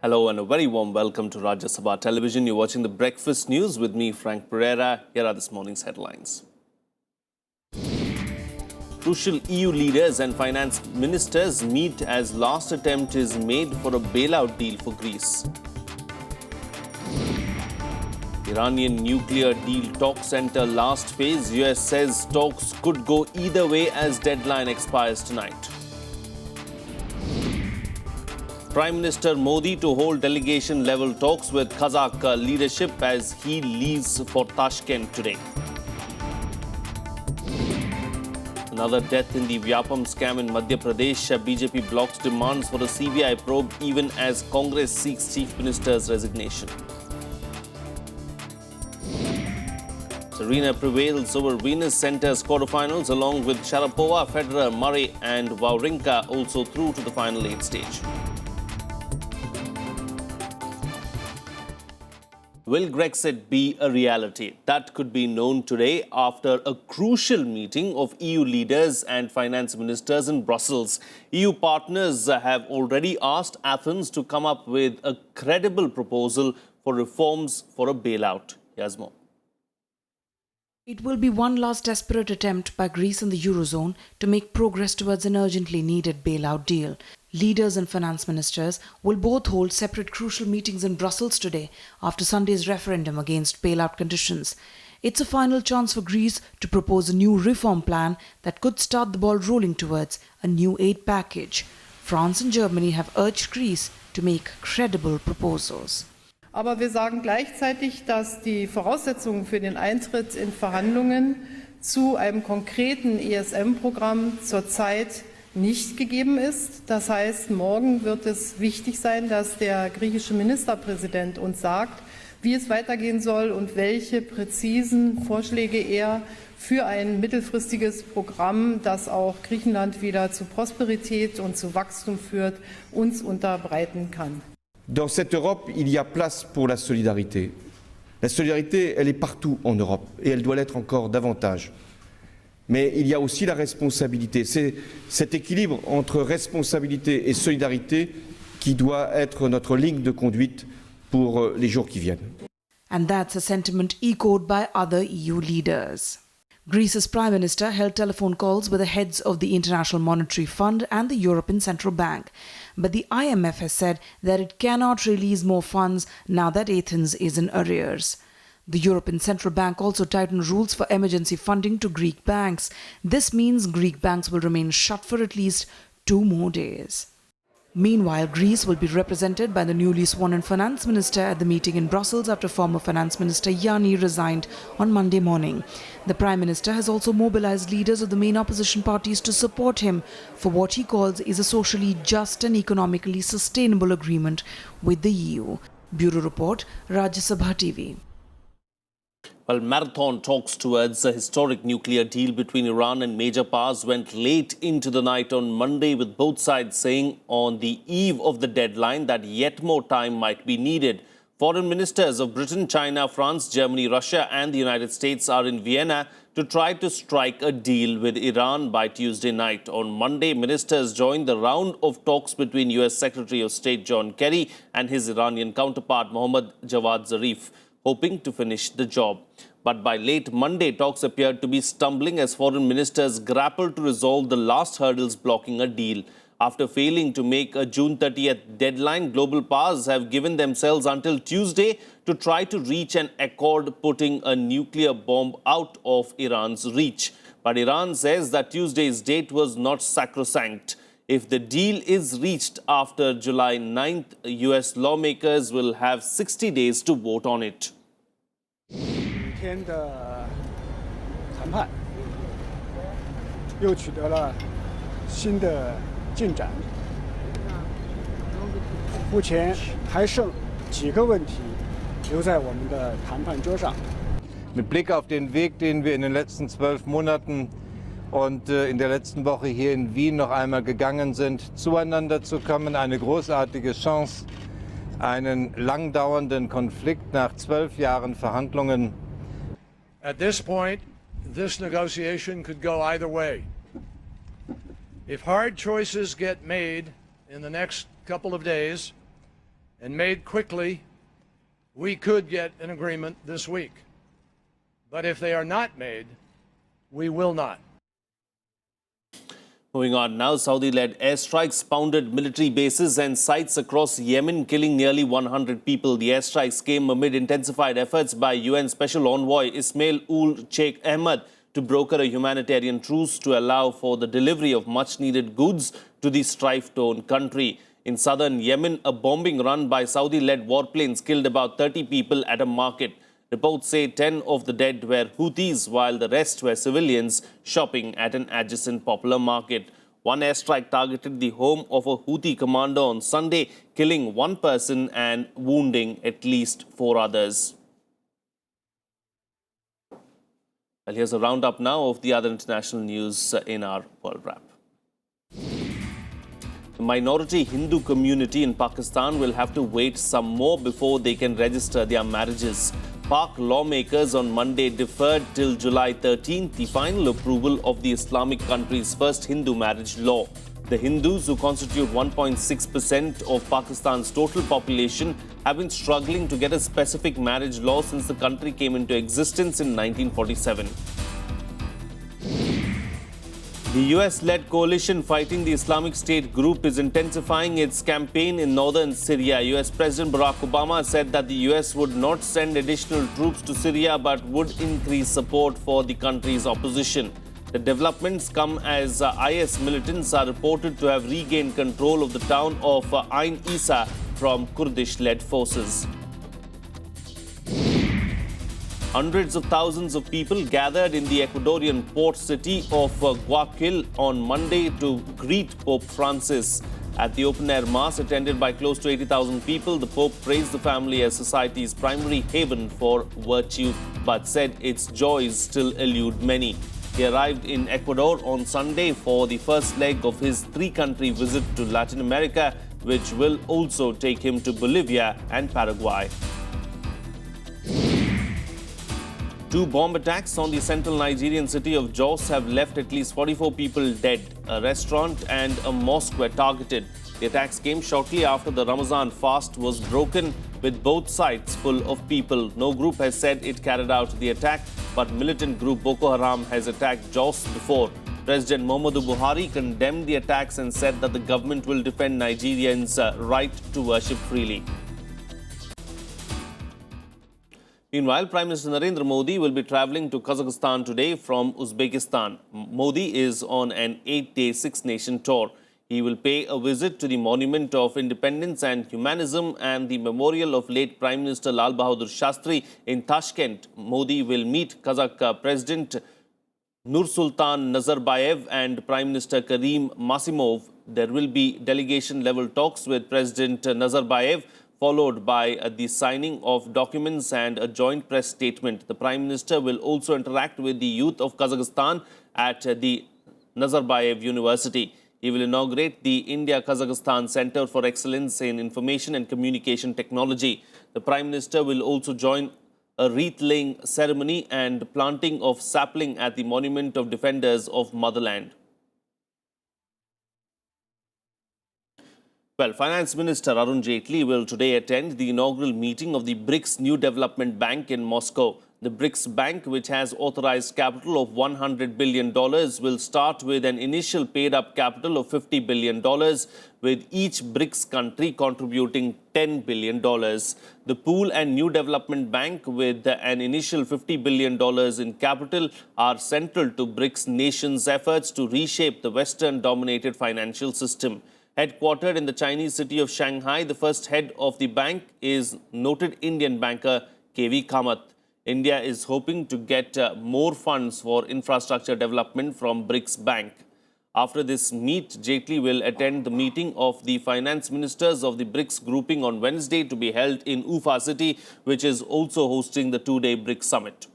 Hello and a very warm welcome to Rajya Sabha television. You're watching the Breakfast News with me, Frank Pereira. Here are this morning's headlines. Crucial EU leaders and finance ministers meet as last attempt is made for a bailout deal for Greece. Iranian nuclear deal talks enter last phase. US says talks could go either way as deadline expires tonight. Prime Minister Modi to hold delegation-level talks with Kazakh leadership as he leaves for Tashkent today. Another death in the Vyapam scam in Madhya Pradesh. BJP blocks demands for a CBI probe even as Congress seeks Chief Minister's resignation. Serena prevails over Venus Centre's quarterfinals along with Sharapova, Federer, Murray and Wawrinka also through to the final 8 stage. Will Brexit be a reality? That could be known today after a crucial meeting of EU leaders and finance ministers in Brussels. EU partners have already asked Athens to come up with a credible proposal for reforms for a bailout. Here's more. It will be one last desperate attempt by Greece and the Eurozone to make progress towards an urgently needed bailout deal. Leaders and finance ministers will both hold separate crucial meetings in Brussels today after Sunday's referendum against bailout conditions. It's a final chance for Greece to propose a new reform plan that could start the ball rolling towards a new aid package. France and Germany have urged Greece to make credible proposals. Aber wir sagen gleichzeitig, dass die Voraussetzungen für den Eintritt in Verhandlungen zu einem konkreten ESM-Programm zurzeit nicht gegeben ist. Das heißt, morgen wird es wichtig sein, dass der griechische Ministerpräsident uns sagt, wie es weitergehen soll und welche präzisen Vorschläge er für ein mittelfristiges Programm, das auch Griechenland wieder zu Prosperität und zu Wachstum führt, uns unterbreiten kann. Dans cette Europe, il y a place pour la solidarité. La solidarité, elle est partout en Europe et elle doit l'être encore davantage. Mais il y a aussi la responsabilité. C'est cet équilibre entre responsabilité et solidarité qui doit être notre ligne de conduite pour les jours qui viennent. And that's a sentiment echoed by other EU leaders. Greece's Prime Minister held telephone calls with the heads of the International Monetary Fund and the European Central Bank. But the IMF has said that it cannot release more funds now that Athens is in arrears. The European Central Bank also tightened rules for emergency funding to Greek banks. This means Greek banks will remain shut for at least 2 more days. Meanwhile, Greece will be represented by the newly sworn-in finance minister at the meeting in Brussels after former finance minister Yanni resigned on Monday morning. The Prime Minister has also mobilized leaders of the main opposition parties to support him for what he calls is a socially just and economically sustainable agreement with the EU. Bureau Report, Rajya Sabha TV. Well, marathon talks towards a historic nuclear deal between Iran and major powers went late into the night on Monday, with both sides saying on the eve of the deadline that yet more time might be needed. Foreign ministers of Britain, China, France, Germany, Russia and the United States are in Vienna to try to strike a deal with Iran by Tuesday night. On Monday, ministers joined the round of talks between US Secretary of State John Kerry and his Iranian counterpart Mohammad Javad Zarif, hoping to finish the job. But by late Monday, talks appeared to be stumbling as foreign ministers grappled to resolve the last hurdles blocking a deal. After failing to make a June 30th deadline, global powers have given themselves until Tuesday to try to reach an accord putting a nuclear bomb out of Iran's reach. But Iran says that Tuesday's date was not sacrosanct. If the deal is reached after July 9th, US lawmakers will have 60 days to vote on it. 今天的谈判又取得了新的进展，目前还剩几个问题留在我们的谈判桌上。Mit Blick auf den Weg, den wir in den letzten 12 Monaten und in der letzten Woche hier in Wien noch einmal gegangen sind, zueinander zu kommen, eine großartige Chance, einen langdauernden Konflikt nach 12 Jahren Verhandlungen. At this point, this negotiation could go either way. If hard choices get made in the next couple of days, and made quickly, we could get an agreement this week. But if they are not made, we will not. Moving on now, Saudi-led airstrikes pounded military bases and sites across Yemen, killing nearly 100 people. The airstrikes came amid intensified efforts by UN Special Envoy Ismail ul Sheikh Ahmed to broker a humanitarian truce to allow for the delivery of much-needed goods to the strife-torn country. In southern Yemen, a bombing run by Saudi-led warplanes killed about 30 people at a market. Reports say 10 of the dead were Houthis, while the rest were civilians shopping at an adjacent popular market. One airstrike targeted the home of a Houthi commander on Sunday, killing one person and wounding at least 4 others. Well, here's a roundup now of the other international news in our World Wrap. The minority Hindu community in Pakistan will have to wait some more before they can register their marriages. Pak lawmakers on Monday deferred till July 13th the final approval of the Islamic country's first Hindu marriage law. The Hindus, who constitute 1.6% of Pakistan's total population, have been struggling to get a specific marriage law since the country came into existence in 1947. The US-led coalition fighting the Islamic State group is intensifying its campaign in northern Syria. US President Barack Obama said that the US would not send additional troops to Syria but would increase support for the country's opposition. The developments come as IS militants are reported to have regained control of the town of Ain Issa from Kurdish-led forces. Hundreds of thousands of people gathered in the Ecuadorian port city of Guayaquil on Monday to greet Pope Francis. At the open-air mass attended by close to 80,000 people, the Pope praised the family as society's primary haven for virtue, but said its joys still elude many. He arrived in Ecuador on Sunday for the first leg of his 3-country visit to Latin America, which will also take him to Bolivia and Paraguay. 2 bomb attacks on the central Nigerian city of Jos have left at least 44 people dead. A restaurant and a mosque were targeted. The attacks came shortly after the Ramadan fast was broken, with both sites full of people. No group has said it carried out the attack, but militant group Boko Haram has attacked Jos before. President Muhammadu Buhari condemned the attacks and said that the government will defend Nigerians' right to worship freely. Meanwhile, Prime Minister Narendra Modi will be travelling to Kazakhstan today from Uzbekistan. Modi is on an 8-day 6-nation tour. He will pay a visit to the Monument of Independence and Humanism and the memorial of late Prime Minister Lal Bahadur Shastri in Tashkent. Modi will meet Kazakh President Nursultan Nazarbayev and Prime Minister Karim Masimov. There will be delegation-level talks with President Nazarbayev, followed by the signing of documents and a joint press statement. The Prime Minister will also interact with the youth of Kazakhstan at the Nazarbayev University. He will inaugurate the India-Kazakhstan Center for Excellence in Information and Communication Technology. The Prime Minister will also join a wreath-laying ceremony and planting of sapling at the Monument of Defenders of Motherland. Well, Finance Minister Arun Jaitley will today attend the inaugural meeting of the BRICS New Development Bank in Moscow. The BRICS Bank, which has authorized capital of $100 billion, will start with an initial paid-up capital of $50 billion, with each BRICS country contributing $10 billion. The Pool and New Development Bank, with an initial $50 billion in capital, are central to BRICS nations' efforts to reshape the Western-dominated financial system. Headquartered in the Chinese city of Shanghai, the first head of the bank is noted Indian banker K.V. Kamath. India is hoping to get more funds for infrastructure development from BRICS Bank. After this meet, Jaitley will attend the meeting of the finance ministers of the BRICS grouping on Wednesday to be held in Ufa city, which is also hosting the 2-day BRICS summit.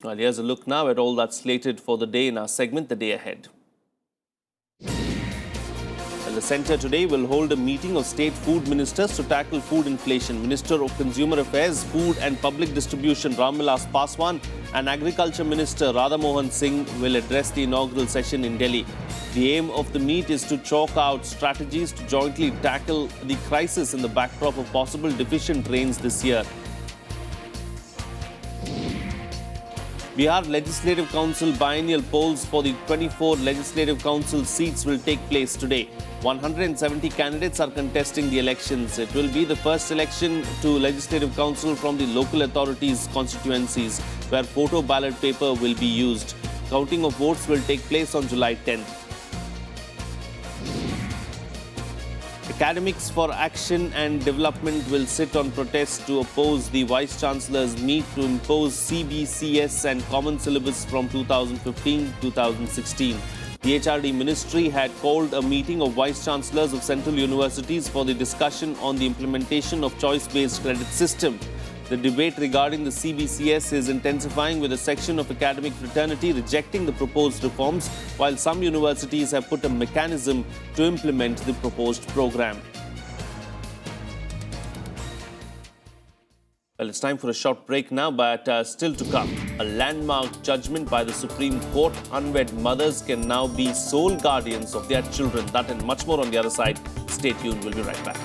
Well, here's a look now at all that's slated for the day in our segment, The Day Ahead. Well, The centre today will hold a meeting of state food ministers to tackle food inflation. Minister of Consumer Affairs, Food and Public Distribution Ramvilas Paswan and Agriculture Minister Radha Mohan Singh will address the inaugural session in Delhi. The aim of the meet is to chalk out strategies to jointly tackle the crisis in the backdrop of possible deficient rains this year. Bihar Legislative Council biennial polls for the 24 Legislative Council seats will take place today. 170 candidates are contesting the elections. It will be the first election to Legislative Council from the local authorities' constituencies, where photo ballot paper will be used. Counting of votes will take place on July 10th. Academics for Action and Development will sit on protest to oppose the Vice-Chancellor's meet to impose CBCS and Common Syllabus from 2015-2016. The HRD Ministry had called a meeting of Vice-Chancellors of Central Universities for the discussion on the implementation of choice-based credit system. The debate regarding the CBCS is intensifying, with a section of academic fraternity rejecting the proposed reforms, while some universities have put a mechanism to implement the proposed program. Well, it's time for a short break now, but still to come. A landmark judgment by the Supreme Court. Unwed mothers can now be sole guardians of their children. That and much more on the other side. Stay tuned. We'll be right back.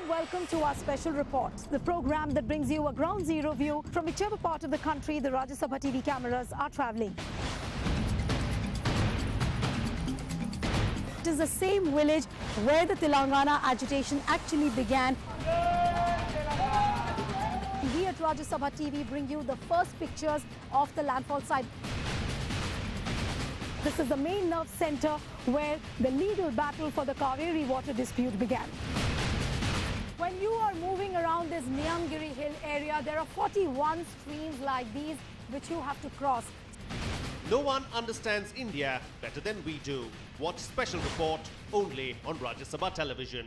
Welcome to our special report, the program that brings you a ground zero view from whichever part of the country the Rajya Sabha TV cameras are travelling. It is the same village where the Telangana agitation actually began. We at Rajya Sabha TV bring you the first pictures of the landfall site. This is the main nerve centre where the legal battle for the Kaveri water dispute began. When you are moving around this Niyamgiri Hill area, there are 41 streams like these which you have to cross. No one understands India better than we do. Watch special report only on Rajya Sabha television.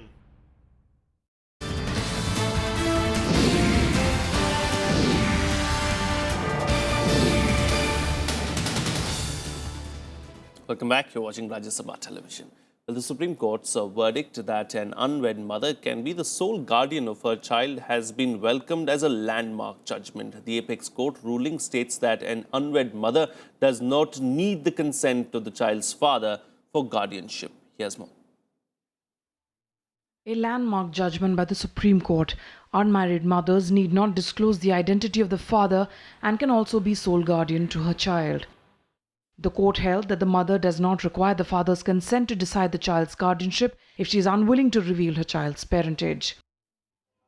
Welcome back. You're watching Rajya Sabha television. Well, the Supreme Court's verdict that an unwed mother can be the sole guardian of her child has been welcomed as a landmark judgment. The apex court ruling states that an unwed mother does not need the consent of the child's father for guardianship. Here's more. A landmark judgment by the Supreme Court. Unmarried mothers need not disclose the identity of the father and can also be sole guardian to her child. The court held that the mother does not require the father's consent to decide the child's guardianship if she is unwilling to reveal her child's parentage.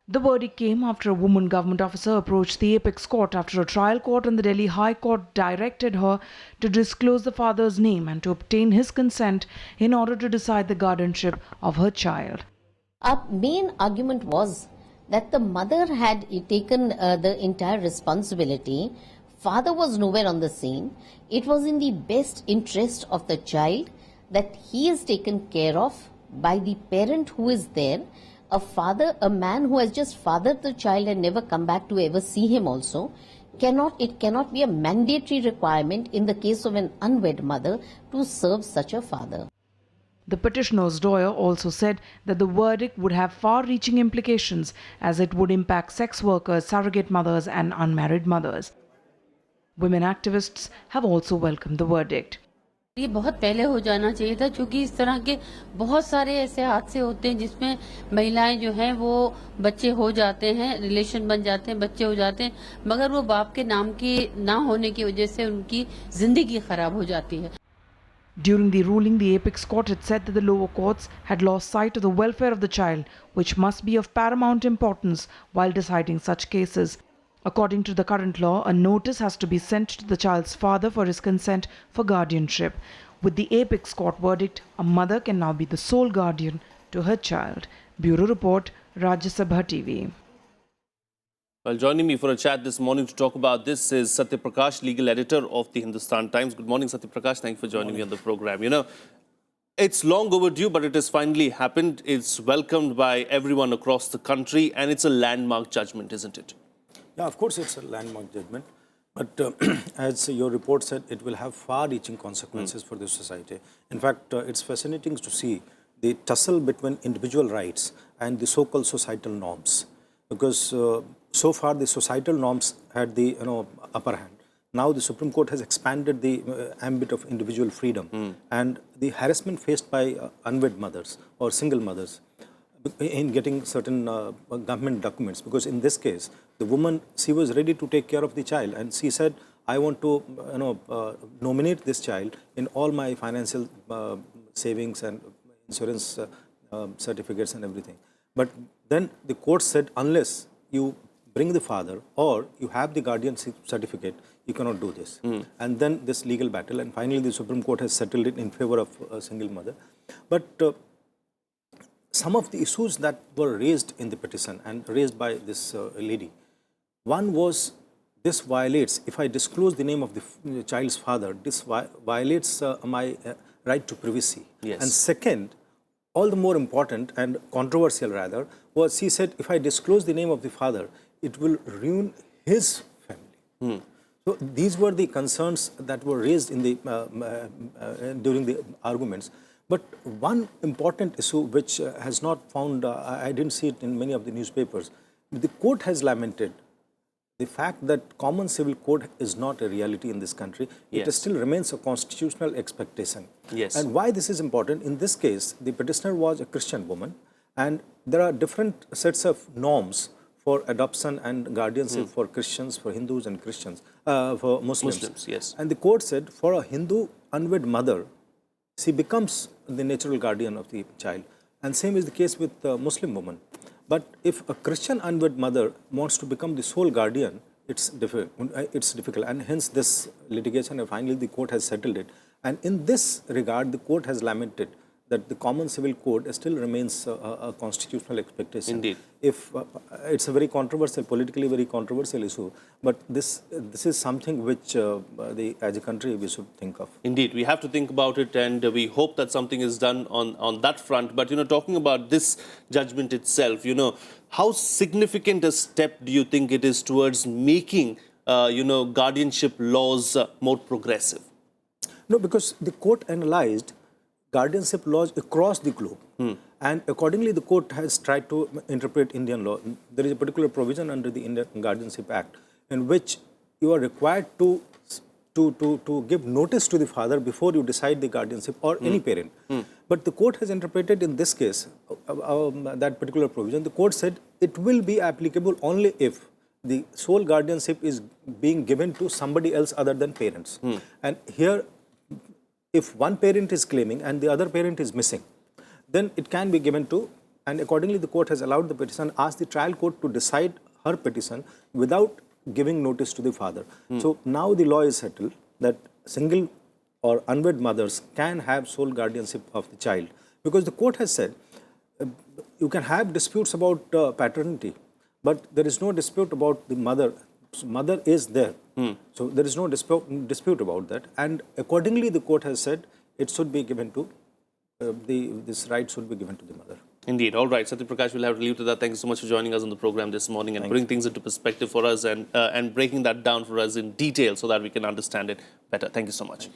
The verdict came after a woman government officer approached the apex court after a trial court and the Delhi High Court directed her to disclose the father's name and to obtain his consent in order to decide the guardianship of her child. Our main argument was that the mother had taken the entire responsibility. Father was nowhere on the scene. It was in the best interest of the child that he is taken care of by the parent who is there. A father, a man who has just fathered the child and never come back to ever see him also, it cannot be a mandatory requirement in the case of an unwed mother to serve such a father. The petitioner's lawyer also said that the verdict would have far-reaching implications as it would impact sex workers, surrogate mothers and unmarried mothers. Women activists have also welcomed the verdict. ये बहुत पहले हो जाना चाहिए था, क्योंकि इस तरह के बहुत सारे ऐसे हादसे होते हैं जिसमें महिलाएं जो हैं वो बच्चे हो जाते हैं, रिलेशन बन जाते हैं, बच्चे हो जाते हैं, मगर वो बाप के नाम की ना होने की वजह से उनकी जिंदगी खराब हो जाती है. During the ruling, the apex court had said that the lower courts had lost sight of the welfare of the child, which must be of paramount importance while deciding such cases. According to the current law, a notice has to be sent to the child's father for his consent for guardianship. With the apex court verdict, a mother can now be the sole guardian to her child. Bureau Report, Rajya Sabha TV. Well, joining me for a chat this morning to talk about this is Satya Prakash, legal editor of the Hindustan Times. Good morning, Satya Prakash. Thank you for joining me on the program. You know, It's long overdue, but it has finally happened. It's welcomed by everyone across the country, and it's a landmark judgment, isn't it? Yeah, of course, it's a landmark judgment. But as your report said, it will have far-reaching consequences for the society. In fact, it's fascinating to see the tussle between individual rights and the so-called societal norms. Because so far, the societal norms had the upper hand. Now the Supreme Court has expanded the ambit of individual freedom and the harassment faced by unwed mothers or single mothers in getting certain government documents. Because in this case, the woman, she was ready to take care of the child, and she said, I want to nominate this child in all my financial savings and insurance certificates and everything. But then the court said, unless you bring the father or you have the guardianship certificate, you cannot do this. And then this legal battle, and finally the Supreme Court has settled it in favor of a single mother. But some of the issues that were raised in the petition and raised by this lady, one was, this violates, if I disclose the name of the child's father, this violates my right to privacy. Yes. And second, all the more important and controversial rather, was she said, if I disclose the name of the father, it will ruin his family. So these were the concerns that were raised in the during the arguments. But one important issue which has not found, I didn't see it in many of the newspapers, the court has lamented the fact that common civil code is not a reality in this country. Yes. It still remains a constitutional expectation. Yes. And why this is important, in this case, the petitioner was a Christian woman, and there are different sets of norms for adoption and guardianship for Christians, for Hindus and Christians, for Muslims. Yes. And the court said, for a Hindu unwed mother, she becomes the natural guardian of the child. And same is the case with a Muslim woman. But if a Christian unwed mother wants to become the sole guardian, it's difficult. And hence this litigation, and finally the court has settled it. And in this regard, the court has lamented that the common civil code still remains a constitutional expectation. Indeed. If it's a very controversial, politically very controversial issue, but this is something which as a country we should think of. Indeed, we have to think about it, and we hope that something is done on that front. But talking about this judgment itself, how significant a step do you think it is towards making guardianship laws more progressive? No, because the court analyzed guardianship laws across the globe. And accordingly, the court has tried to interpret Indian law. There is a particular provision under the Indian Guardianship Act in which you are required to give notice to the father before you decide the guardianship or any parent. But the court has interpreted in this case, that particular provision, the court said it will be applicable only if the sole guardianship is being given to somebody else other than parents. And here, if one parent is claiming and the other parent is missing, then it can be given to, and accordingly the court has allowed the petition, asked the trial court to decide her petition without giving notice to the father. So now the law is settled that single or unwed mothers can have sole guardianship of the child, because the court has said you can have disputes about paternity, but there is no dispute about the mother. Mother is there. So there is no dispute about that. And accordingly, the court has said it should be given to, this right should be given to the mother. Indeed. All right. Satya Prakash, we'll have to leave to that. Thank you so much for joining us on the program this morning and putting things into perspective for us and breaking that down for us in detail so that we can understand it better. Thank you so much.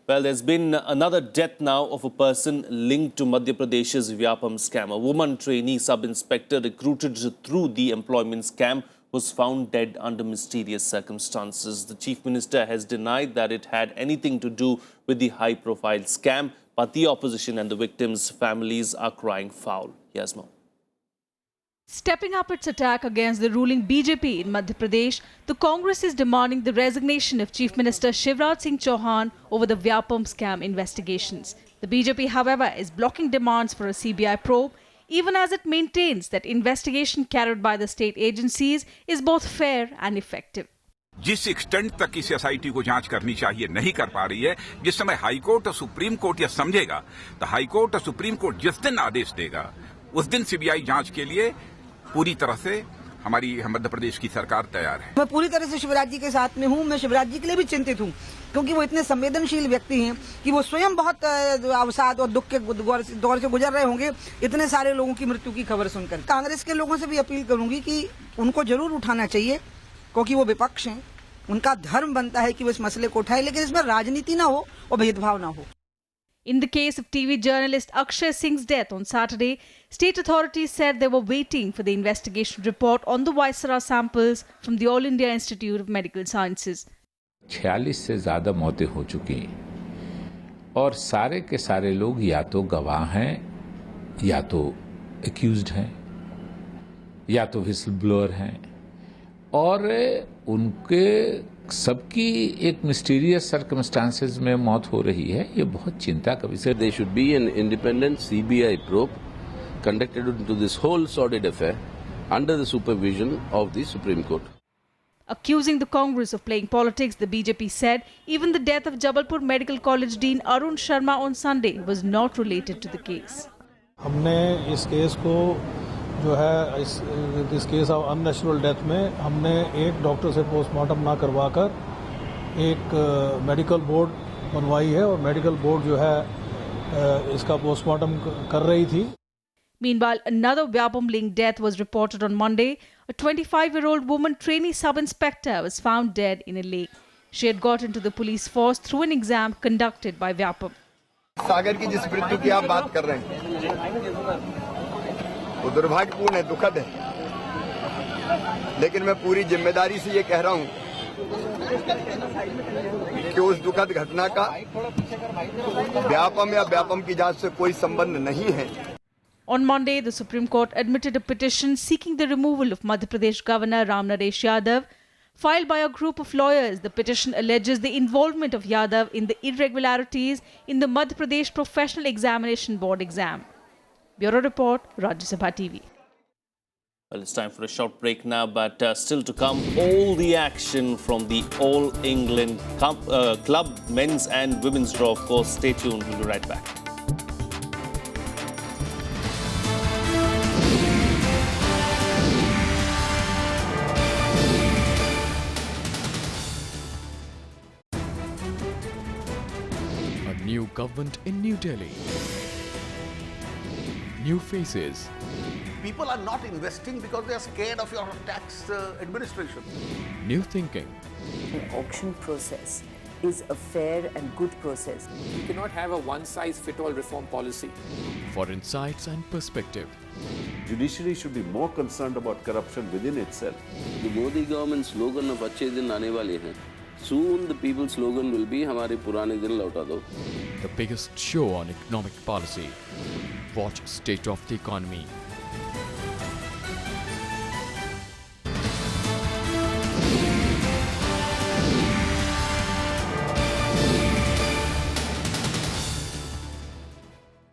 Well, there's been another death now of a person linked to Madhya Pradesh's Vyapam scam. A woman trainee sub-inspector recruited through the employment scam was found dead under mysterious circumstances. The Chief Minister has denied that it had anything to do with the high-profile scam, but the opposition and the victims' families are crying foul. Here's more. Stepping up its attack against the ruling BJP in Madhya Pradesh, the Congress is demanding the resignation of Chief Minister Shivraj Singh Chauhan over the Vyapam scam investigations. The BJP, however, is blocking demands for a CBI probe, even as it maintains that investigation carried by the state agencies is both fair and effective. जिस extent तक इस SIT को जांच करनी चाहिए नहीं कर पा रही है, जिस समय हाईकोर्ट और सुप्रीम कोर्ट यह समझेगा, तो हाईकोर्ट और सुप्रीम कोर्ट जिस दिन आदेश देगा, उस दिन सीबीआई जांच के लिए पूरी तरह से हमारी मध्य प्रदेश की सरकार तैयार है। मैं पूरी तरह से शिवराज जी के साथ में हूँ। मैं शिवराज जी के लिए भी चिंतित हूँ, क्योंकि वो इतने संवेदनशील व्यक्ति हैं कि वो स्वयं बहुत अवसाद और दुख के दौर से गुजर रहे होंगे इतने सारे लोगों की मृत्यु की खबर सुनकर। कांग्रेस के लोगों से भी अपील करूंगी कि उनको जरूर उठाना चाहिए, क्योंकि वो विपक्ष हैं। उनका धर्म बनता है कि वो इस मसले को उठाए, लेकिन इसमें राजनीति ना हो और भेदभाव ना हो। In the case of TV journalist Akshay Singh's death on Saturday, state authorities said they were waiting for the investigation report on the Viscera samples from the All India Institute of Medical Sciences. 46 से ज़्यादा मौतें हो चुकी और सारे के सारे लोग या तो गवाह हैं, या तो एक्यूज्ड हैं, या तो विसल ब्लोअर हैं, और उनके सबकी एक मिस्टीरियस सर्कमस्टांसेस में मौत हो रही है। ये बहुत चिंता का विषय। There should be an independent CBI probe conducted into this whole sordid affair under the supervision of the Supreme Court. Accusing the Congress of playing politics, the BJP said even the death of Jabalpur Medical College Dean Arun Sharma on Sunday was not related to the case. हमने इस case को जो है इस case of unnatural death में हमने एक doctor से पोस्टमार्टम ना करवाकर एक मेडिकल बोर्ड बनवाई है, और मेडिकल बोर्ड जो है इसका पोस्टमार्टम कर रही थी। Meanwhile, another Vyapam-linked death was reported on Monday. A 25-year-old woman trainee sub-inspector was found dead in a lake. She had got into the police force through an exam conducted by Vyapam. सागर की जिस मृत्यु की आप बात कर रहे हैं वो दुर्भाग्यपूर्ण है, दुखद है, लेकिन मैं पूरी जिम्मेदारी से ये कह रहा हूं कि उस दुखद घटना का व्यापम या व्यापम की जांच से कोई संबंध नहीं है। On Monday, the Supreme Court admitted a petition seeking the removal of Madhya Pradesh Governor Ram Naresh Yadav. Filed by a group of lawyers, the petition alleges the involvement of Yadav in the irregularities in the Madhya Pradesh Professional Examination Board exam. Bureau Report, Rajya Sabha TV. Well, it's time for a short break now, but still to come, all the action from the All England Club men's and women's draw. Of course, stay tuned. We'll be right back. A new government in New Delhi. New faces. People are not investing because they are scared of your tax administration. New thinking. The auction process is a fair and good process. You cannot have a one-size-fits-all reform policy. For insights and perspective. Judiciary should be more concerned about corruption within itself. The Modi government slogan of अच्छे दिन आने वाले हैं. Soon the people's slogan will be हमारे पुराने दिन लौटा दो. The biggest show on economic policy. Watch State of the Economy.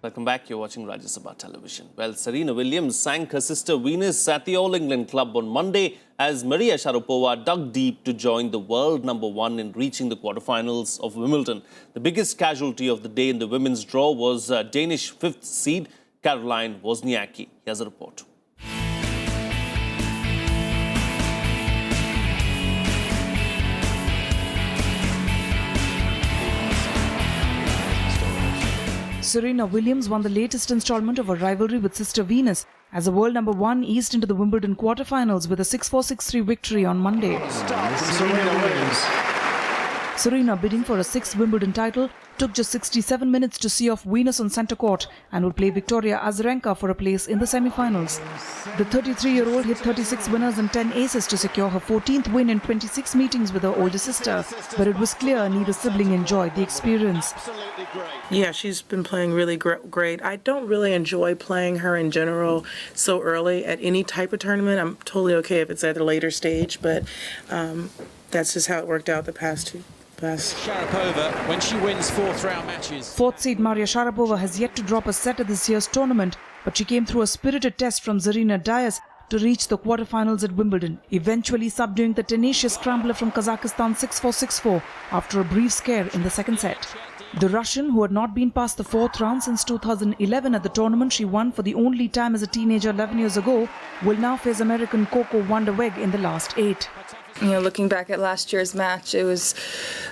Welcome back. You're watching Rajya Sabha Television. Well, Serena Williams sank her sister Venus at the All England Club on Monday as Maria Sharapova dug deep to join the world #1 in reaching the quarterfinals of Wimbledon. The biggest casualty of the day in the women's draw was Danish 5th seed Caroline Wozniacki. Here's a report. Serena Williams won the latest installment of her rivalry with sister Venus as the world #1 eased into the Wimbledon quarterfinals with a 6-4, 6-3 victory on Monday. Serena, bidding for a 6th Wimbledon title, took just 67 minutes to see off Venus on centre court and would play Victoria Azarenka for a place in the semi-finals. The 33-year-old hit 36 winners and 10 aces to secure her 14th win in 26 meetings with her older sister. But it was clear neither sibling enjoyed the experience. Yeah, she's been playing really great. I don't really enjoy playing her in general so early at any type of tournament. I'm totally okay if it's at a later stage, but that's just how it worked out the past two. Sharapova, when she wins 4th round matches. 4th seed Maria Sharapova has yet to drop a set at this year's tournament, but she came through a spirited test from Zarina Diaz to reach the quarterfinals at Wimbledon, eventually subduing the tenacious scrambler from Kazakhstan 6-4, 6-4 after a brief scare in the second set. The Russian, who had not been past the fourth round since 2011 at the tournament she won for the only time as a teenager 11 years ago, will now face American Coco Vandeweghe in the last 8. You know, looking back at last year's match, it was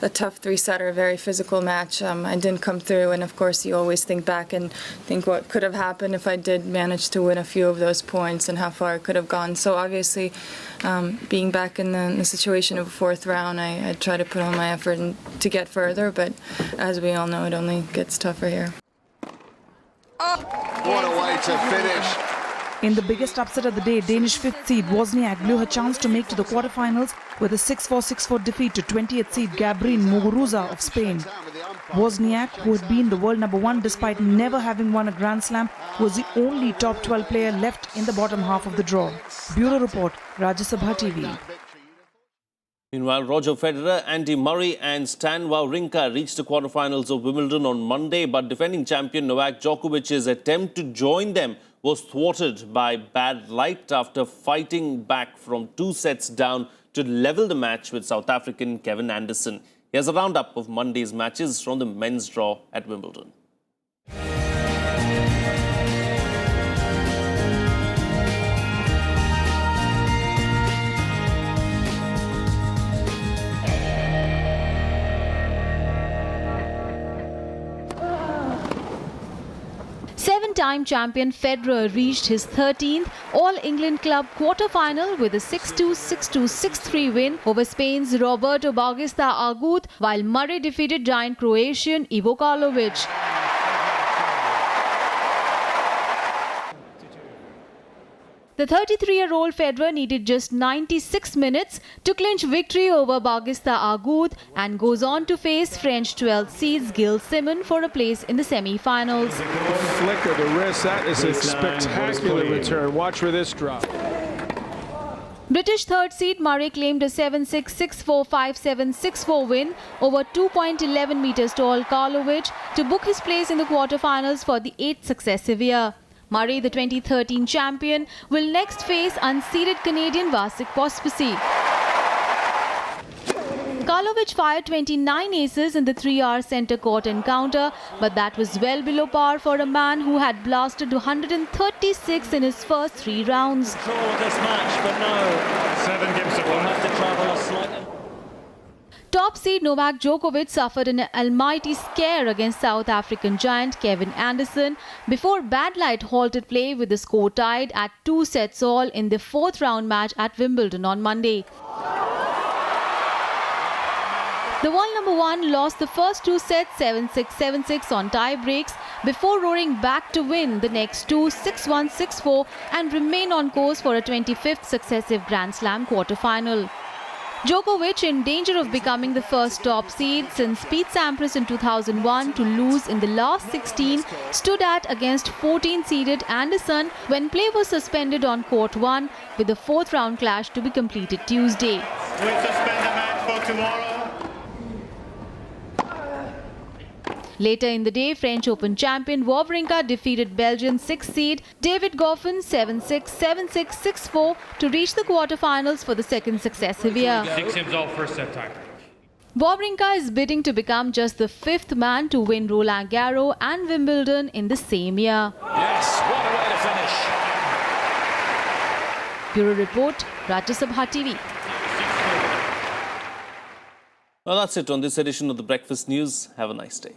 a tough three-setter, a very physical match. I didn't come through, and of course you always think back and think what could have happened if I did manage to win a few of those points and how far I could have gone. So obviously, being back in the situation of a fourth round, I try to put all my effort to get further, but as we all know, it only gets tougher here. What a way to finish. In the biggest upset of the day, Danish 5th seed Wozniak blew her chance to make to the quarterfinals with a 6-4, 6-4 defeat to 20th seed Gabriel Muguruza of Spain. Wozniak, who had been the world #1 despite never having won a Grand Slam, was the only top 12 player left in the bottom half of the draw. Bureau Report, Rajya Sabha TV. Meanwhile, Roger Federer, Andy Murray and Stan Wawrinka reached the quarterfinals of Wimbledon on Monday, but defending champion Novak Djokovic's attempt to join them was thwarted by bad light after fighting back from 2 sets down to level the match with South African Kevin Anderson. Here's a roundup of Monday's matches from the men's draw at Wimbledon. Seven-time champion Federer reached his 13th All-England Club quarter-final with a 6-2, 6-2, 6-3 win over Spain's Roberto Bautista Agut, while Murray defeated giant Croatian Ivo Karlovic. The 33-year-old Federer needed just 96 minutes to clinch victory over Bautista Agut and goes on to face French 12th seeds Gilles Simon for a place in the semi-finals. Flick of the wrist, that is a spectacular return. Watch for this drop. British third seed Murray claimed a 7-6, 6-4, 5-7, 6-4 win over 2.11 meters tall Karlovic to book his place in the quarterfinals for the 8th successive year. Murray, the 2013 champion, will next face unseeded Canadian Vasek Pospisil. Karlovic fired 29 aces in the 3-hour centre court encounter, but that was well below par for a man who had blasted 136 in his first 3 rounds. This match, but no. 7 games to we'll have to travel slightly. Top seed Novak Djokovic suffered an almighty scare against South African giant Kevin Anderson before bad light halted play with the score tied at 2 sets all in the 4th round match at Wimbledon on Monday. The world #1 lost the first 2 sets 7-6, 7-6 on tie breaks before roaring back to win the next 2 6-1, 6-4 and remain on course for a 25th successive Grand Slam quarter-final. Djokovic, in danger of becoming the first top seed since Pete Sampras in 2001 to lose in the last 16, stood at against 14th-seeded Anderson when play was suspended on court 1 with the 4th round clash to be completed Tuesday. We'll suspend the match for tomorrow. Later in the day, French Open champion Wawrinka defeated Belgian 6th seed David Goffin 7-6, 7-6, 6-4 to reach the quarterfinals for the 2nd successive year. 6 himself first set time. Wawrinka is bidding to become just the 5th man to win Roland Garros and Wimbledon in the same year. Yes, what a way to finish. Bureau Report, Rajya Sabha TV. Well, that's it on this edition of the Breakfast News. Have a nice day.